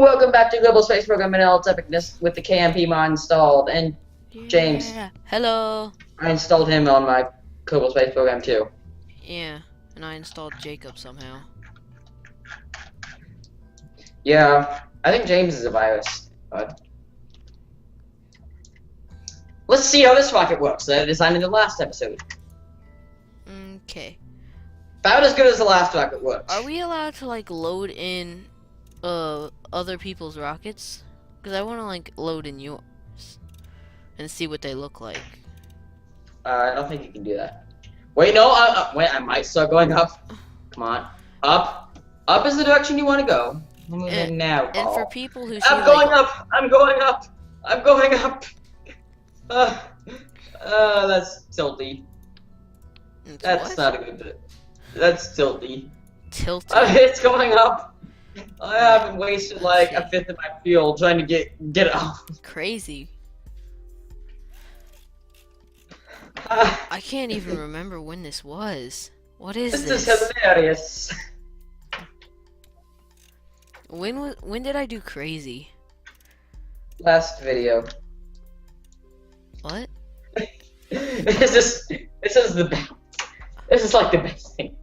welcome back to Kerbal Space Program and all its epicness with the KMP mod installed. And James. Yeah. Hello. I installed him on my Kerbal Space Program too. Yeah, and I installed Jacob somehow. Yeah, I think James is a virus. But let's see how this rocket works that I designed in the last episode. Okay. About as good as the last rocket worked. Are we allowed to like load in other people's rockets? Because I want to like load in yours and see what they look like. I don't think you can do that. Wait, no. Wait, I might start going up. Come on, up. Up is the direction you want to go. I'm moving now. And for people who see, I'm going up. I'm going up. I'm going up. That's tilty. That's not a good bit. That's tilty. Tilty. It's going up. I haven't wasted like a fifth of my fuel trying to get it off. Crazy. I can't even remember when this was. What is this? This is hilarious. When did I do crazy? Last video. What? This is the best. This is like the best thing.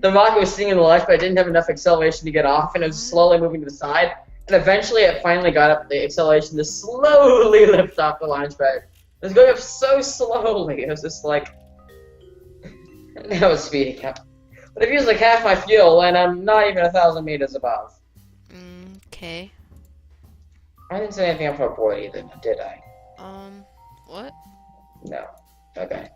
The rocket was sitting in the launch, but it didn't have enough acceleration to get off, and it was slowly moving to the side. And eventually, it finally got up the acceleration to slowly lift off the launch pad. It was going up so slowly. It was just like, now it's speeding up. But I've used like half my fuel, and I'm not even 1,000 meters above. Okay. I didn't say anything up for board either, did I? What? No. Okay.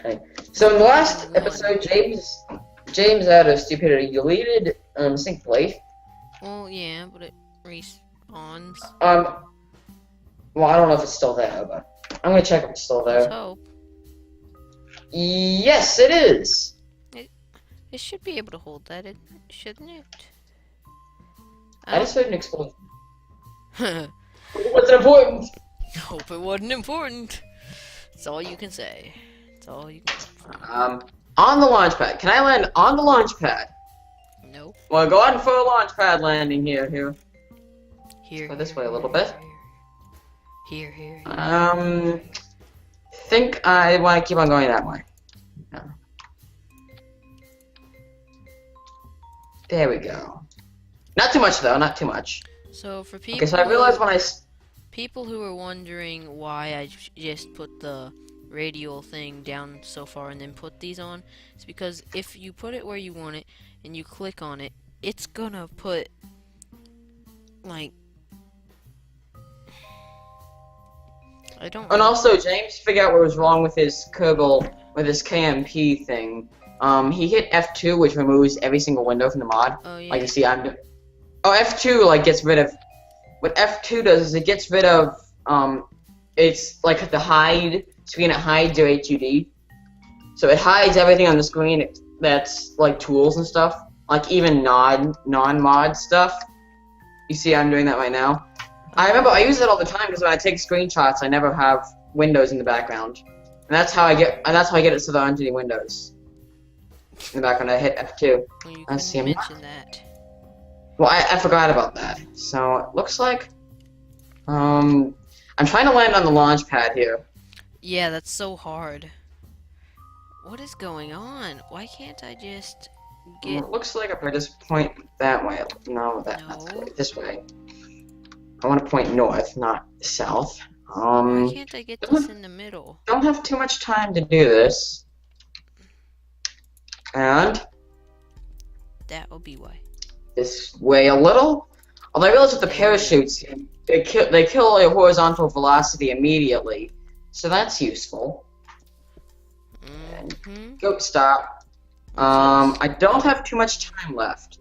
Okay. So in the last episode, James out of stupidity deleted sync plate. Well, yeah, but it respawns. Well, I don't know if it's still there, but I'm gonna check if it's still there. Let's hope. Yes, it is. It should be able to hold that, shouldn't it? I just heard an explosion. Hope What's important? it wasn't important. That's all you can say. That's all you can say. On the launch pad. Can I land on the launch pad? Nope. Well, go on for a launch pad landing here. Here. Go this way a little bit. Here. Think I want to keep on going that way. No. There we go. Not too much though, not too much. So for people, Okay, so I realized when people who are wondering why I just put the radial thing down so far and then put these on, it's because if you put it where you want it and you click on it, it's gonna put like I don't. And also, James figured out what was wrong with his KMP thing. He hit F2, which removes every single window from the mod. Oh yeah. Like you see, F2 like gets rid of. What F2 does is it gets rid of it's like the hide screen. It hides your HUD, so it hides everything on the screen that's like tools and stuff, like even non-mod stuff. You see, I'm doing that right now. I remember I use it all the time because when I take screenshots, I never have windows in the background, and that's how I get it so there aren't any windows in the background. I hit F2. Well, you can mention that. Well, I forgot about that. So it looks like I'm trying to land on the launch pad here. Yeah, that's so hard. What is going on? Why can't I just get? It looks like if I just point that way. No, this way. I want to point north, not south. Why can't I get this in the middle? Don't have too much time to do this. And that will be why. This way a little. Although I realize with the parachutes, they kill a horizontal velocity immediately, so that's useful. And go stop. I don't have too much time left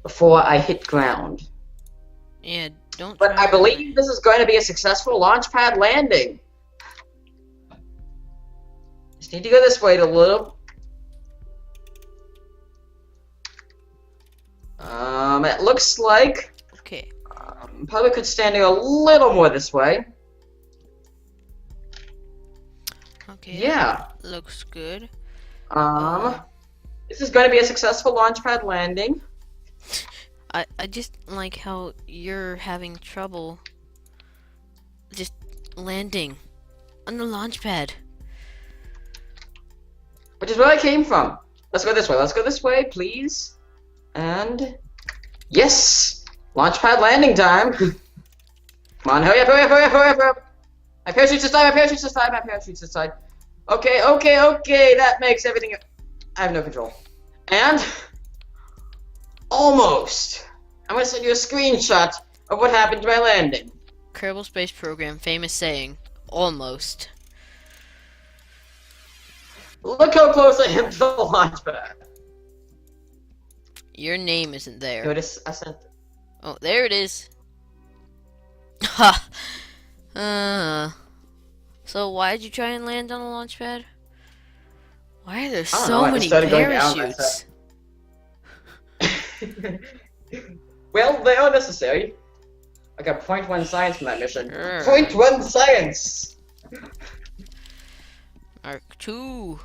before I hit ground. Yeah, don't. But I believe this is going to be a successful launch pad landing. Just need to go this way a little. It looks like. Okay. Probably could stand a little more this way. Okay, Yeah. looks good. This is going to be a successful launchpad landing. I just like how you're having trouble just landing on the launch pad. Which is where I came from. Let's go this way. Let's go this way, please. And yes, launchpad landing time. Come on, hurry up, hurry up, hurry up, hurry up, hurry up. My parachute's aside, my parachute's aside, my parachute's aside. Okay, okay, okay, that makes everything... I have no control. And... almost. I'm gonna send you a screenshot of what happened to my landing. Kerbal Space Program, famous saying, almost. Look how close I am to the launch pad. Your name isn't there. Notice I sent... Oh, there it is. Ha! So why'd you try and land on the launch pad? Why are there so many parachutes? Well, they are necessary. I got .1 science from that mission. .1 science! Mark 2.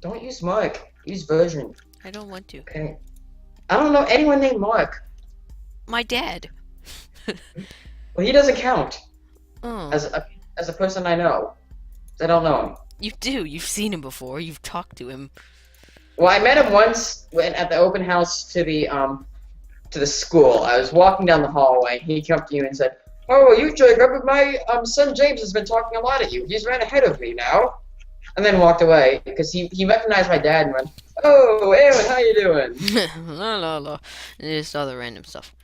Don't use Mark. Use version. I don't want to. Okay. I don't know anyone named Mark. My dad. Well, he doesn't count. Oh. As a person I know. I don't know him. You do. You've seen him before. You've talked to him. Well, I met him once at the open house to the school. I was walking down the hallway. He came up to you and said, "Oh, you Jacob, my son James has been talking a lot at you. He's ran ahead of me now." And then walked away because he recognized my dad and went, "Oh, Aaron, how you doing?" La la la. Just other random stuff.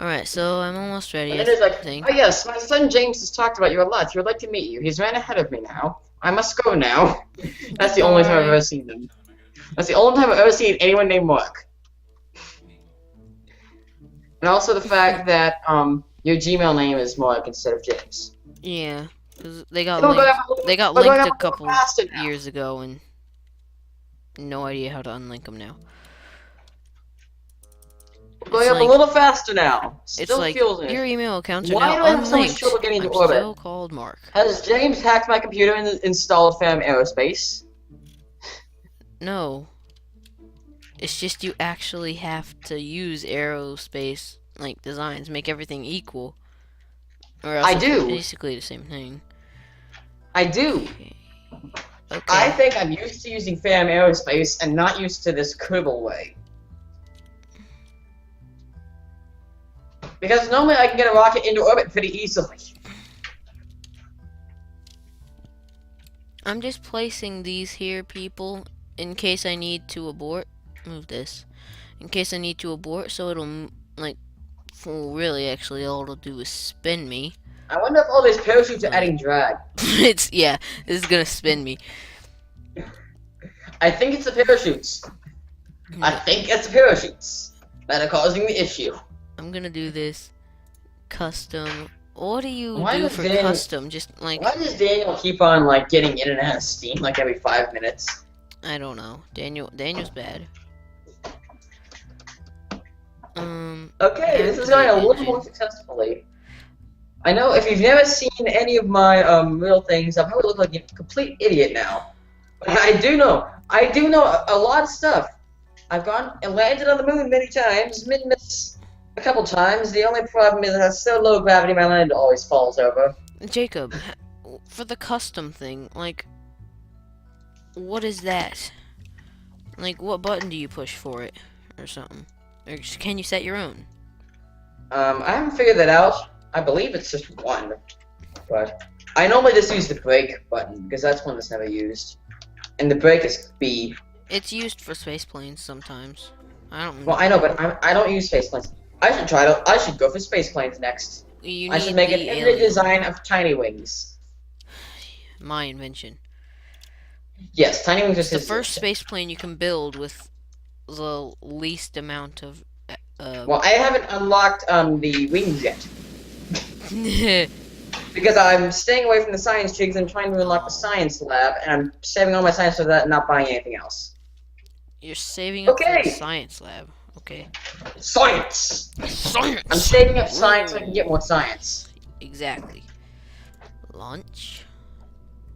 Alright, so I'm almost ready. And then it's like, "Oh yes, my son James has talked about you a lot. He would like to meet you. He's ran ahead of me now. I must go now." That's the only time I've ever seen them. That's the only time I've ever seen anyone named Mark. And also the fact that your Gmail name is Mark instead of James. Yeah, because they got linked a couple years ago, and no idea how to unlink them now. We're going up a little faster now. It's like your email accounts are Why now do I have so much unlinked. trouble getting into I'm orbit? still called Mark. Has James hacked my computer and installed Fam Aerospace? No. It's just you actually have to use aerospace like designs, make everything equal. Or else I it's do. basically the same thing. I do. Okay. I think I'm used to using Fam Aerospace and not used to this Kerbal way. Because normally I can get a rocket into orbit pretty easily. I'm just placing these here, people, in case I need to abort. Move this. In case I need to abort, so it'll, like, well, really, actually, all it'll do is spin me. I wonder if all these parachutes are adding drag. Yeah, this is gonna spin me. I think it's the parachutes. I think it's the parachutes that are causing the issue. I'm gonna do this custom. What do you Why do does for Daniel- custom? Just like, Why does Daniel keep on like getting in and out of Steam like every 5 minutes? I don't know. Daniel's bad. Okay, this is going a little more successfully. I know if you've never seen any of my real things, I probably look like a complete idiot now. But I do know a lot of stuff. I've gone and landed on the moon many times, missed a couple times. The only problem is it has so low gravity, my land always falls over. Jacob, for the custom thing, like, what is that? Like, what button do you push for it, or something? Or can you set your own? I haven't figured that out. I believe it's just one, but I normally just use the brake button because that's one that's never used, and the brake is B. It's used for space planes sometimes. I don't. Well, I know, but I don't use space planes. I should go for space planes next. I should make an every design of tiny wings. My invention. Yes, tiny wings It's are the first space plane you can build with the least amount of. Well, I haven't unlocked the wings yet because I'm staying away from the science jigs and trying to unlock the science lab, and I'm saving all my science for that and not buying anything else. You're saving up for the science lab. Okay. Science! Science! I'm saving up science so I can get more science. Exactly. Launch.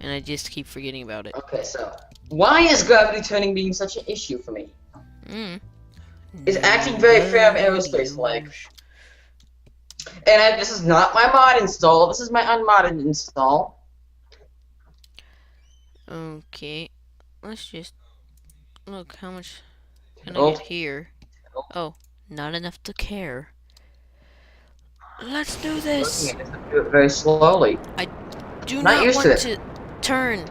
and I just keep forgetting about it. Okay, so why is gravity turning being such an issue for me? Mm. It's acting very fair of Nobody aerospace-like. knows. And this is not my mod install. This is my unmodded install. Okay, let's just look. How much can I Oh, get here? Oh, not enough to care. Let's do looking this. at this, I do it very slowly. Do Not not used to want this. to turn.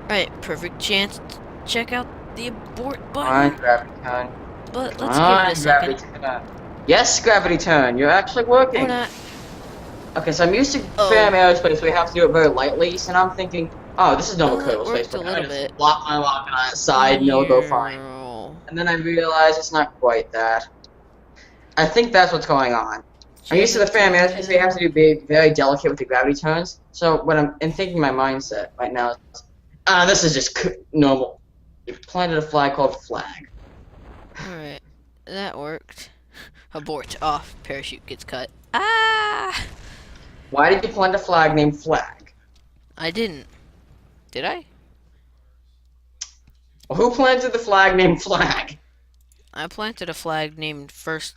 Alright, perfect chance to check out the abort Come on, button. gravity turn. But Come let's give it on, a second. gravity turn. Yes, gravity turn. You're actually Or working. not. Okay, so I'm used to Oh. fam aerospace, so we have to do it very lightly. So now I'm thinking, oh, this is normal Well, it Kerbal Space worked a Program. I little just bit. block my rocket on its side and it'll go fine. And then I realize it's not quite that. I think that's what's going on. I'm used to the fam aerospace, so you have to be very delicate with the gravity turns. So what I'm thinking my mindset right now is, this is just normal. You've planted a flag called flag. Alright, that worked. Abort. Off. Parachute gets cut. Ah! Why did you plant a flag named flag? I didn't. Did I? Well, who planted the flag named flag? I planted a flag named first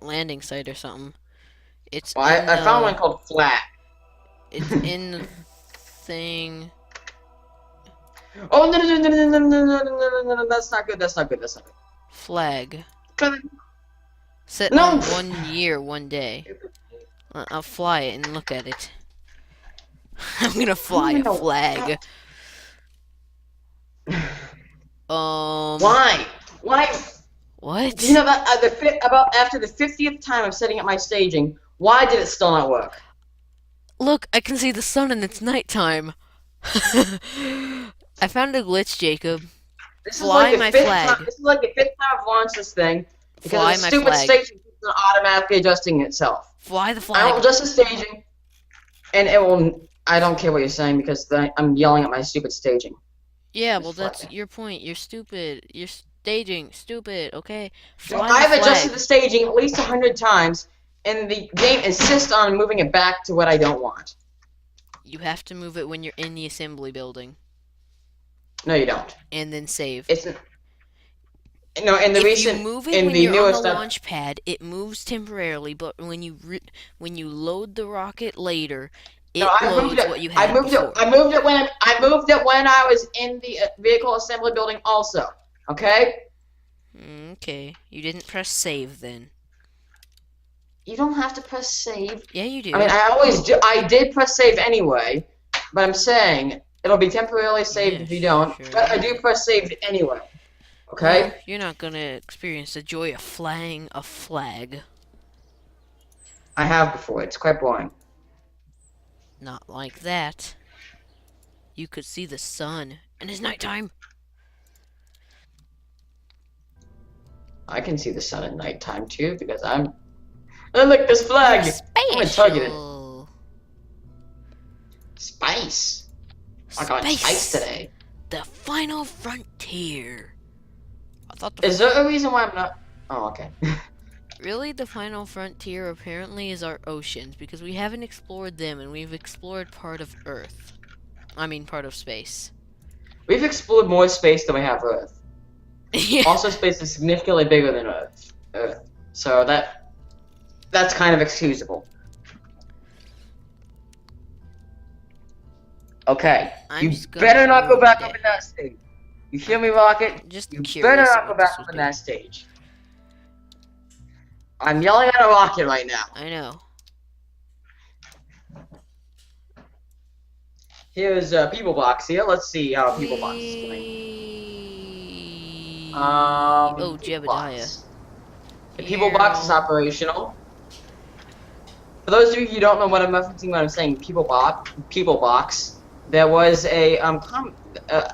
landing site or something. It's Well, in I found the one called flag. it's in the thing. Oh no, that's not good. That's not good. That's not Flag. good. Set No. on 1 year, 1 day. I'll fly it and look at it. I'm gonna fly a flag. Why? Why? What? You know that about after the 50th time of setting up my staging, why did it still not work? Look, I can see the sun and it's nighttime. I found a glitch, Jacob. This Fly is my like the fifth flag. time. This is like the fifth time I've launched this thing because Fly the my stupid flag. staging keeps on automatically adjusting itself. Fly the I flag. will adjust the staging, and it will. I don't care what you're saying because I'm yelling at my stupid staging. Yeah, well, that's your point. You're stupid. You're staging. Stupid, okay? So Fly I've the adjusted flag. the staging at least 100 times, and the game insists on moving it back to what I don't want. You have to move it when you're in the assembly building. No, you don't. And then save. It's no. In the If recent, you move it in when the you're on newest the stuff. launch pad, it moves temporarily, but when you load the rocket later, it No, I moved loads it. what you had I moved before. it. I moved it when I was in the vehicle assembly building. Also, okay. Okay, you didn't press save then. You don't have to press save. Yeah, you do. I mean, I always do. I did press save anyway, but I'm saying it'll be temporarily saved Yeah, if you don't. sure. But I do press save anyway. Okay. Well, you're not gonna experience the joy of flying a flag. I have before. It's quite boring. Not like that. You could see the sun, and it's nighttime. I can see the sun at nighttime too because I'm. Oh, look, this flag. I'm gonna target it. Special. Spice. I got spice today. The final frontier. I thought Is there a reason why I'm not? Oh, okay. really the final frontier apparently is our oceans because we haven't explored them and we've explored part of Earth. I mean part of space. We've explored more space than we have Earth. Yeah. Also, space is significantly bigger than Earth. So that's kind of excusable. Okay. I'm You just gonna better not go ruin back the up day. in that stage. You hear me, Rocket? Just You curious better of not go what back this up would in be. that stage. I'm yelling at a rocket right now. I know. Here's People Box here. Let's see how People Box is doing. Oh, People Jebediah. Box. The People Box is operational. For those of you who don't know what I'm referencing when I'm saying People Box, there was a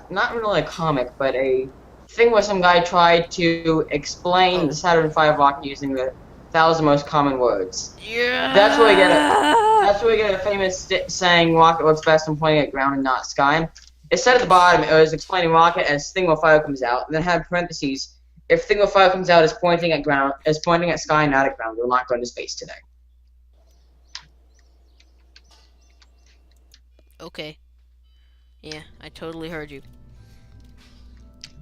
not really a comic, but a thing where some guy tried to explain the Saturn V rocket using the 1,000 most common words. Yeah. That's where we get That's where we get a famous saying rocket works best when pointing at ground and not sky. It said at the bottom it was explaining rocket as thing where fire comes out, and then had parentheses. If thing where fire comes out is pointing at ground, is pointing at sky, not at ground, we'll not go into space today. Okay. Yeah, I totally heard you.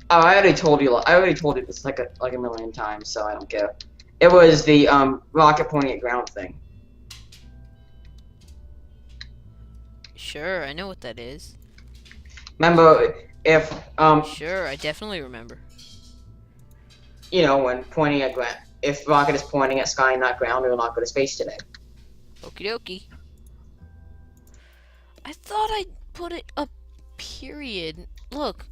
Oh, I already told you. I already told you this like a million times, so I don't care. It was the rocket pointing at ground thing. Sure, I know what that is. Remember, if Sure, I definitely remember. you know, when pointing at ground, if rocket is pointing at sky and not ground, we will not go to space today. Okie dokie. I thought I put it a period. Look.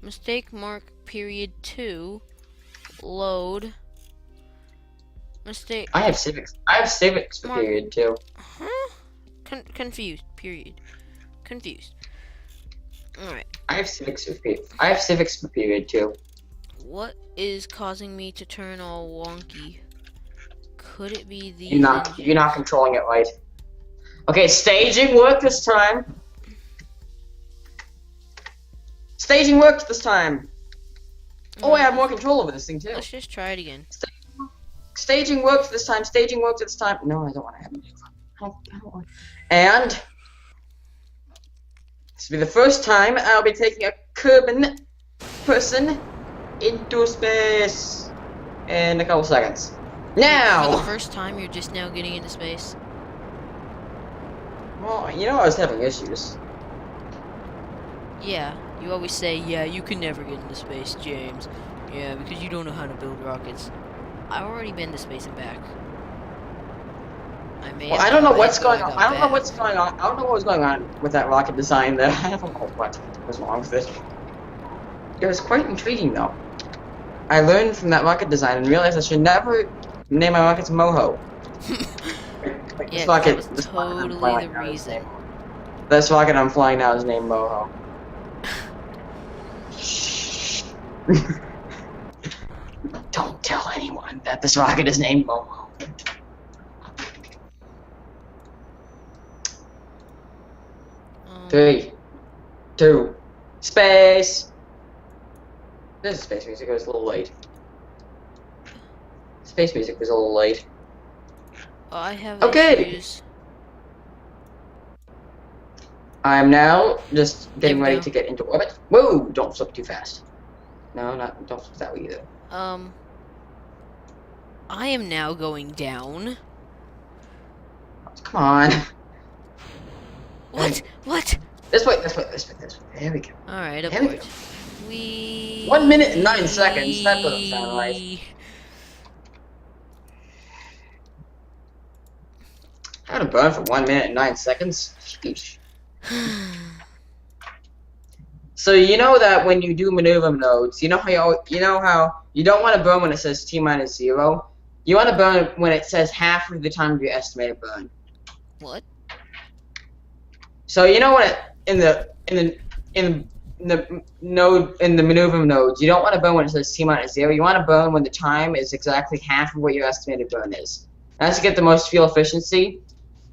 Mistake mark period 2. Load. Mistake. I have civics. I have civics for Mark. period too. Huh? Confused. Period. Confused. Alright. I have civics for period. I have civics for period too. What is causing me to turn all wonky? Could it be these? You're not controlling it right. Okay, staging worked this time. Staging worked this time. Oh, I have more control over this thing too. Let's just try it again. Staging worked this time. Staging worked this time. No, I don't want to have it. I don't want. And this will be the first time I'll be taking a Kerbal person into space in a couple seconds. Now! For the first time, you're just now getting into space? Well, you know I was having issues. Yeah, you always say, yeah, you can never get into space, James. Yeah, because you don't know how to build rockets. I've already been to space and back. I don't know what's going on. I don't know what's going on. I don't know what was going on with that rocket design there. I don't know what was wrong with it. It was quite intriguing though. I learned from that rocket design and realized I should never name my rockets Moho. Like Yeah, this rocket, that was this rocket I'm totally flying the now is reason. named- This rocket I'm flying now is named Moho. Don't tell anyone that this rocket is named Moho. Three, two, space. This is space music. It was a little late. Space music was a little late. I have Okay. issues. I'm now just getting There we ready go. to get into orbit. Whoa! Don't flip too fast. No, don't flip that way either. I am now going down. Come on. What? What? This way, this way, this way, this way. There we go. Alright, There we abort. go. We 1 minute and 9 seconds. That doesn't sound right. How to burn for 1 minute and 9 seconds? Sheesh. So you know that when you do maneuver nodes, you know how you don't want to burn when it says T-0. You want to burn when it says half of the time of your estimated burn. What? So you know when in the maneuver nodes, you don't want to burn when it says T-0. You want to burn when the time is exactly half of what your estimated burn is. That's to get the most fuel efficiency.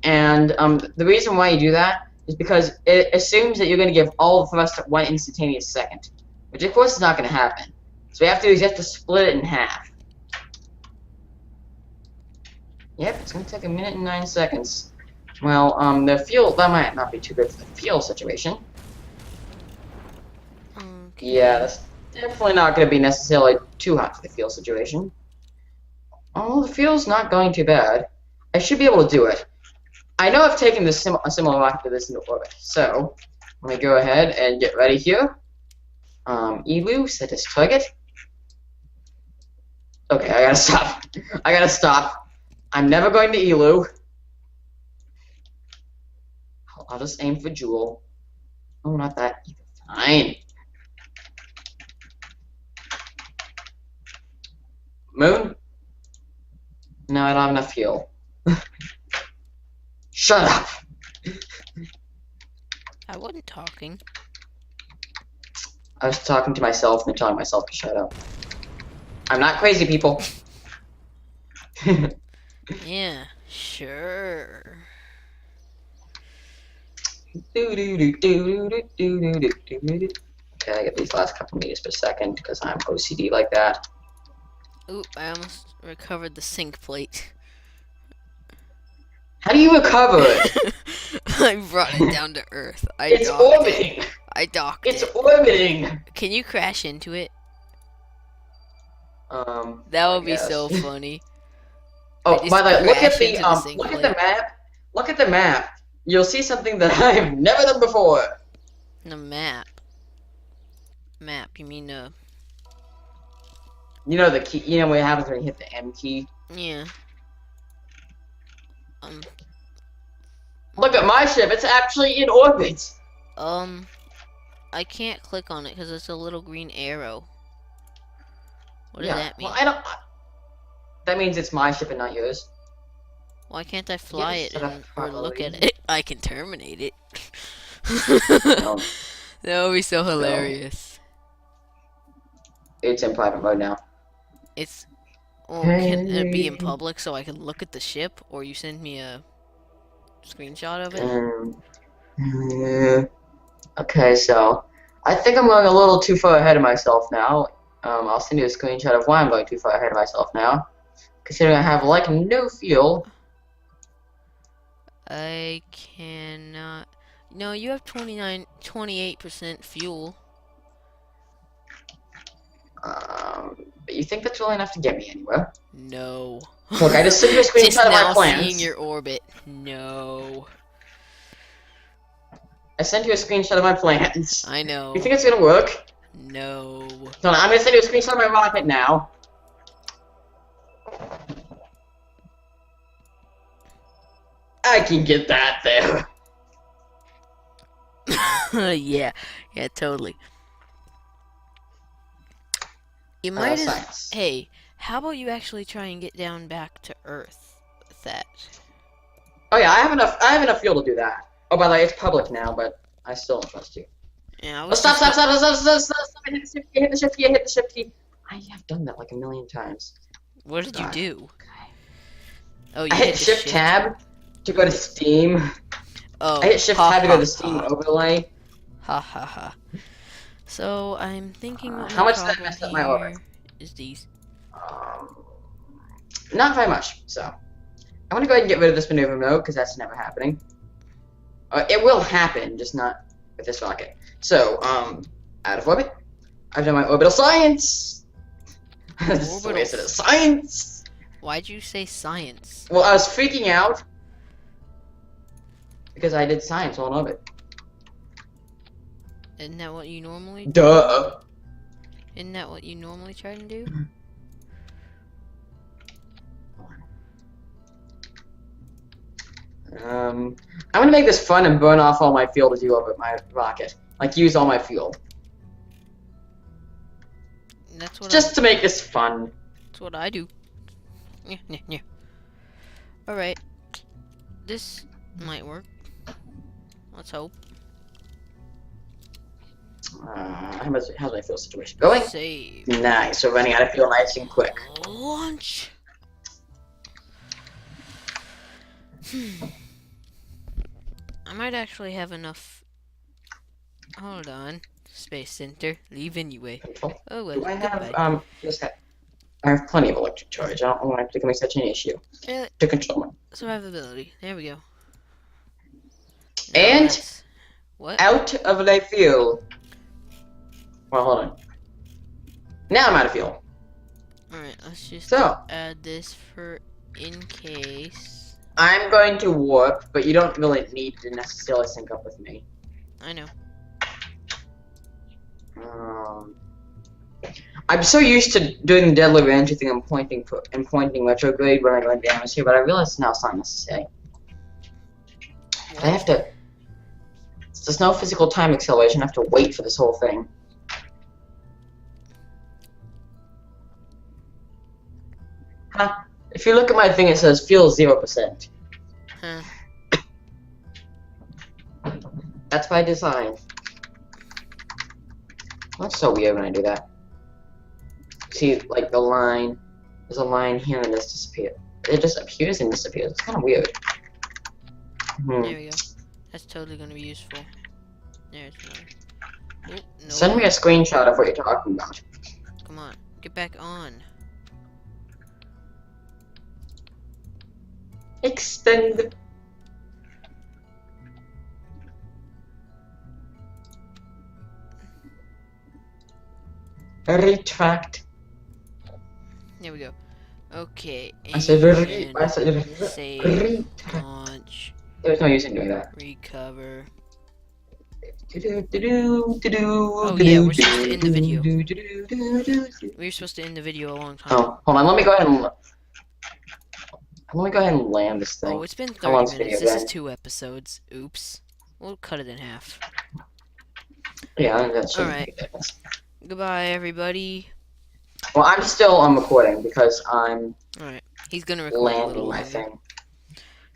And the reason why you do that is because it assumes that you're going to give all the thrust at one instantaneous second, which of course is not going to happen. So we have to do is you have to split it in half. Yep, it's going to take 1 minute and 9 seconds. Well, the fuel, that might not be too good for the fuel situation. Okay. Yeah, that's definitely not going to be necessarily too hot for the fuel situation. Oh, the fuel's not going too bad. I should be able to do it. I know I've taken a similar rocket to this into orbit, so let me go ahead and get ready here. Elu, set as target. Okay, I gotta stop. I gotta stop. I'm never going to Elu. I'll just aim for Jewel. Oh, not that. Fine. Moon? No, I don't have enough fuel. Shut up! I wasn't talking. I was talking to myself and telling myself to shut up. I'm not crazy, people. Yeah, sure. Okay, I get these last couple meters per second because I'm OCD like that. Oop, I almost recovered the sink plate. How do you recover it? I brought it down to Earth. It's orbiting. I docked It's it. orbiting. Can you crash into it? That I would be so guess. funny. Oh, by the way, look at crash into the look at the map. Look at the map. You'll see something that I've never done before. The map. Map, you mean You know the key. You know what happens when you hit the M key. yeah. Look at my ship. It's actually in orbit. I can't click on it because it's a little green arrow. What does Yeah. that mean? Well, I don't. That means it's my ship and not yours. Why can't I fly it set up or look at properly. it? I can terminate it. No, That would be so hilarious. it's in private mode now. It's. Well, can it be in public so I can look at the ship, or you send me a screenshot of it? Okay, so I think I'm going a little too far ahead of myself now. I'll send you a screenshot of why I'm going too far ahead of myself now. Considering I have like no fuel. I cannot. No, you have 28% fuel. But you think that's really enough to get me anywhere? No. Look, I just sent you a screenshot Just of my now plans. seeing your orbit. No. I sent you a screenshot of my plans. I know. You think it's gonna work? No. Hold on, I'm gonna send you a screenshot of my rocket now. I can get that there. Yeah, totally. You might as Science. hey, how about you actually try and get down back to Earth with that? Oh yeah, I have enough fuel to do that. Oh, by the way, it's public now, but I still don't trust you. Yeah, I Oh, was stop! just Hit the shift key, hit the shift key. I have done that like a million times. What did you God. do? Oh, you I hit the shift tab to go to Steam. Oh, I hit shift tab to go to Steam overlay. Ha ha ha. So I'm thinking what How my much did that problem mess up my orbit? here is these. Not very much. So I'm gonna go ahead and get rid of this maneuver mode because that's never happening. It will happen, just not with this rocket. So out of orbit. I've done my orbital science. This is the way I said it. Science. Why'd you say science? Well, I was freaking out because I did science while in orbit. Isn't that what you normally do? Duh. Isn't that what you normally try to do? I'm gonna make this fun and burn off all my fuel to do orbit my rocket. Like, use all my fuel. That's what Just to make this fun. That's what I do. Yeah. Alright. This might work. Let's hope. How's my fuel situation going? Save. Nice. We're running out of fuel nice and quick. Launch. I might actually have enough. Hold on. Space Center. Leave anyway. Control. Oh well. Do I have goodbye. I have plenty of electric charge. I don't want it becoming such an issue to control me. Survivability. There we go. And what? out of the fuel. Well, hold on. Now I'm out of fuel. Alright, let's just So add this for in case. I'm going to warp, but you don't really need to necessarily sync up with me. I know. I'm so used to doing the deadly range thing and pointing retrograde when I go into the atmosphere, but I realize now it's not necessary. I have to. There's no physical time acceleration. I have to wait for this whole thing. Huh? If you look at my thing, it says fuel 0%. Huh. That's by design. That's so weird when I do that. See, like the line, there's a line here and this disappears. It just appears and disappears. It's kind of weird. There we go. That's totally gonna be useful. There's one. Oh, no. Send me a screenshot of what you're talking about. Come on, get back on. Extend. Retract. There we go. Okay, I said and I said save, retract. launch, There's no use in doing that. recover. Oh Oh yeah, we're supposed to end the video. We were supposed to end the video a long time ago. Oh, hold on. Let me go ahead and land this thing. Oh, it's been How 30 long's minutes. video This is been? 2 episodes. Oops. We'll cut it in half. Yeah, I think that should Alright. be good. Goodbye, everybody. Well, I'm still recording because I'm Alright. He's gonna record a landing little my longer. thing.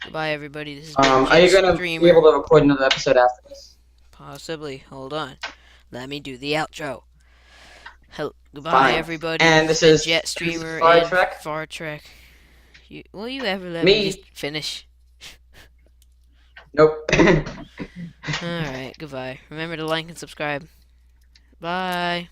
Goodbye, everybody. This has been Are you gonna Streamer. be able to record another episode after this? Possibly. Hold on. Let me do the outro. Goodbye, Fine. everybody. And this is Jet Streamer Far and Trek. Far Trek. Will you ever let me just finish? Nope. Alright, goodbye. Remember to like and subscribe. Bye.